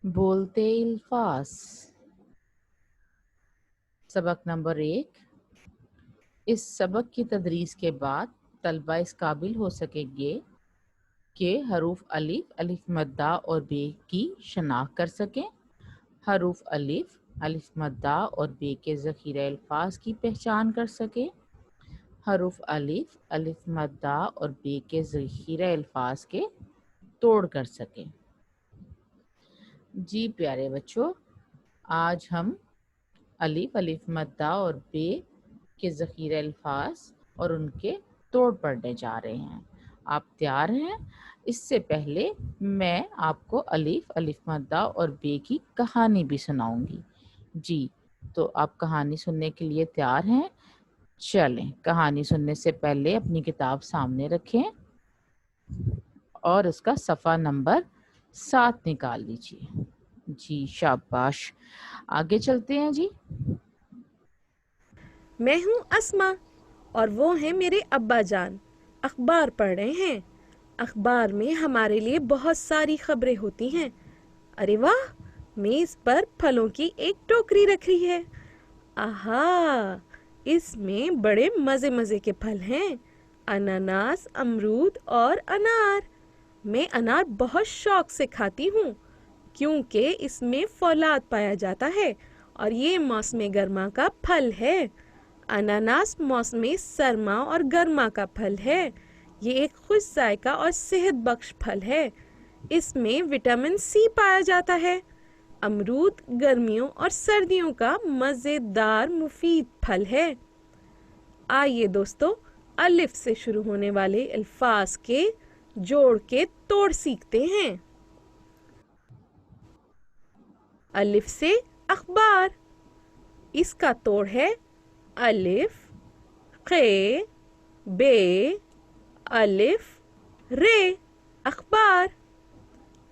बोलते अल्फाज। सबक नंबर 1। इस सबक की तदरीस के बाद तलबा इस काबिल हो सकेंगे कि हरूफ अलिफ, अलिफ मद्दा और बे की शनाख्त कर सकें। हरूफ अलिफ, अलिफ मद्दा और बे के ज़ख़ीरा अल्फाज की पहचान कर सकें। हरूफ अलिफ, अलिफ मद्दा और बे के ज़ख़ीरा अल्फाज के तोड़ कर सकें। जी प्यारे बच्चों, आज हम अलिफ, अलिफ मद्दा और बे के ज़ख़ीरा अल्फाज और उनके तोड़ पढ़ने जा रहे हैं। आप तैयार हैं? इससे पहले मैं आपको अलिफ, अलिफ मद्दा और बे की कहानी भी सुनाऊंगी। जी, तो आप कहानी सुनने के लिए तैयार हैं? चलें, कहानी सुनने से पहले अपनी किताब सामने रखें और उसका सफ़ा नंबर 7 निकाल लीजिए। जी शाबाश, आगे चलते हैं जी। मैं हूँ अस्मा और वो हैं मेरे अब्बा जान। अखबार पढ़ रहे हैं। अखबार में हमारे लिए बहुत सारी खबरें होती हैं। अरे वाह, मेज पर फलों की एक टोकरी रखी है। आहा, इसमें बड़े मजे मजे के फल हैं। अनानास, अमरूद और अनार। मैं अनार बहुत शौक से खाती हूँ क्योंकि इसमें फौलाद पाया जाता है और ये मौसम गर्मा का फल है। अनानास मौसम सरमा और गर्मा का फल है। ये एक खुश जायका और सेहत बख्श फल है। इसमें विटामिन सी पाया जाता है। अमरूद गर्मियों और सर्दियों का मज़ेदार मुफीद फल है। आइए दोस्तों, अलिफ से शुरू होने वाले अल्फाज के जोड़ के तोड़ सीखते हैं। अलिफ से अखबार। इसका तोड़ है अलिफ, खे, बे, अलिफ, रे, अखबार।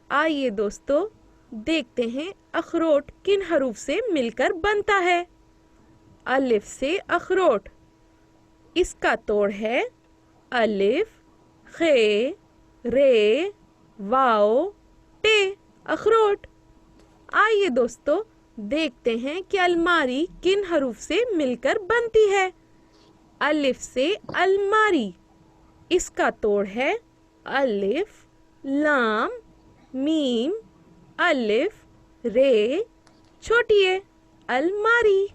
आइए दोस्तों, देखते हैं अखरोट किन हरूफ से मिलकर बनता है। अलिफ से अखरोट। इसका तोड़ है अलिफ, खे, रे, वाओ, टे, अखरोट। आइए दोस्तों, देखते हैं कि अलमारी किन हरूफ से मिलकर बनती है। अलिफ से अलमारी। इसका तोड़ है अलिफ, लाम, मीम, अलिफ, रे, छोटी ए, अलमारी।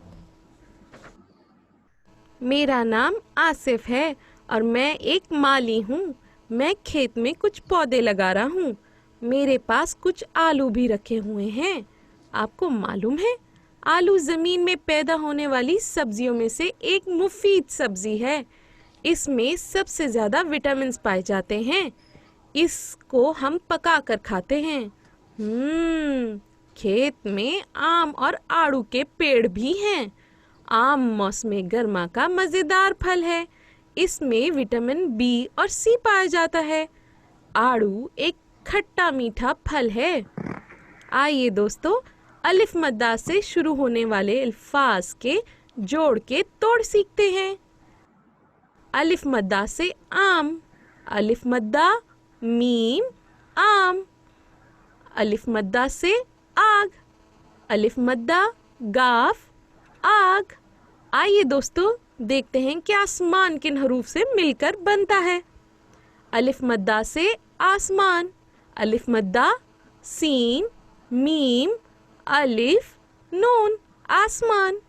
मेरा नाम आसिफ है और मैं एक माली हूँ। मैं खेत में कुछ पौधे लगा रहा हूँ। मेरे पास कुछ आलू भी रखे हुए हैं। आपको मालूम है, आलू ज़मीन में पैदा होने वाली सब्जियों में से एक मुफीद सब्जी है। इसमें सबसे ज़्यादा विटामिन पाए जाते हैं। इसको हम पका कर खाते हैं। खेत में आम और आड़ू के पेड़ भी हैं। आम मौसम गर्मा का मज़ेदार फल है। इसमें विटामिन बी और सी पाया जाता है। आड़ू एक खट्टा मीठा फल है। आइए दोस्तों, अलिफ मद्दा से शुरू होने वाले अल्फाज के जोड़ के तोड़ सीखते हैं। अलिफ मद्दा से आम। अलिफ मद्दा, मीम, आम। अलिफ मद्दा से आग। अलिफ मद्दा, गाफ, आग। आइए दोस्तों, देखते हैं कि आसमान किन हरूफ से मिलकर बनता है। अलिफ मद्दा से आसमान। अलिफ मद्दा, सीन, मीम, अलिफ, नून, आसमान।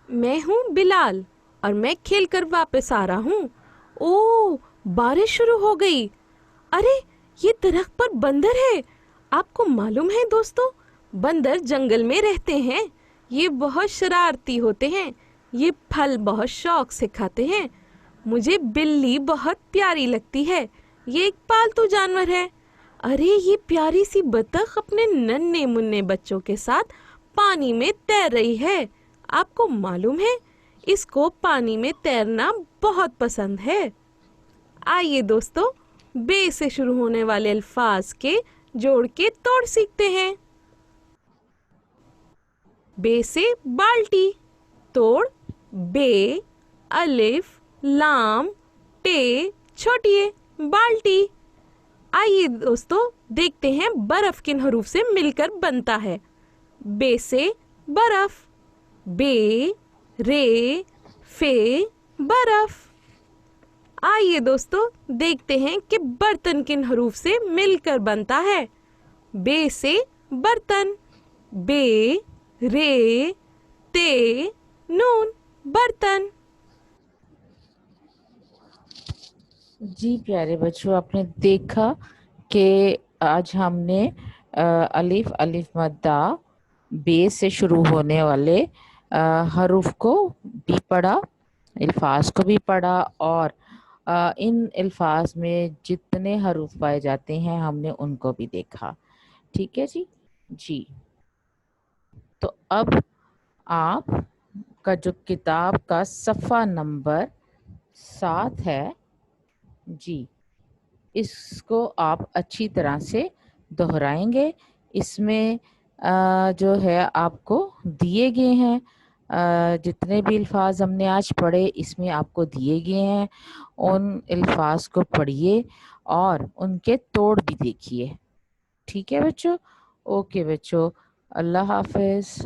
मैं हूँ बिलाल और मैं खेल कर वापस आ रहा हूँ। ओह, बारिश शुरू हो गई। अरे, ये दरख्त पर बंदर है। आपको मालूम है दोस्तों, बंदर जंगल में रहते हैं। ये बहुत शरारती होते हैं। ये फल बहुत शौक से खाते हैं। मुझे बिल्ली बहुत प्यारी लगती है। ये एक पालतू जानवर है। अरे, ये प्यारी सी बतख अपने नन्हे मुन्ने बच्चों के साथ पानी में तैर रही है। आपको मालूम है, इसको पानी में तैरना बहुत पसंद है। आइए दोस्तों, बे से शुरू होने वाले अल्फाज के जोड़ के तोड़ सीखते हैं। बे से बाल्टी। तोड़ बे, अलिफ, लाम, टे, छोटी ए, बाल्टी। آئیے دوستوں دیکھتے ہیں برف کن حروف سے مل کر بنتا ہے. بے سے برف، بے، رے، فے، برف. آئیے دوستوں دیکھتے ہیں کہ برتن کن حروف سے مل کر بنتا ہے. بے سے برتن، بے، رے، تے، نون، برتن. جی پیارے بچوں، آپ نے دیکھا کہ آج ہم نے الف الف مدہ بے سے شروع ہونے والے حروف کو بھی پڑھا، الفاظ کو بھی پڑھا، اور ان الفاظ میں جتنے حروف پائے جاتے ہیں ہم نے ان کو بھی دیکھا. ٹھیک ہے جی. جی تو اب آپ کا جو کتاب کا صفحہ نمبر 7 ہے جی، اس کو آپ اچھی طرح سے دہرائیں گے. اس میں جو ہے آپ کو دیے گئے ہیں جتنے بھی الفاظ ہم نے آج پڑھے، اس میں آپ کو دیے گئے ہیں. ان الفاظ کو پڑھیے اور ان کے توڑ بھی دیکھیے. ٹھیک ہے بچوں؟ اوکے بچوں، اللہ حافظ.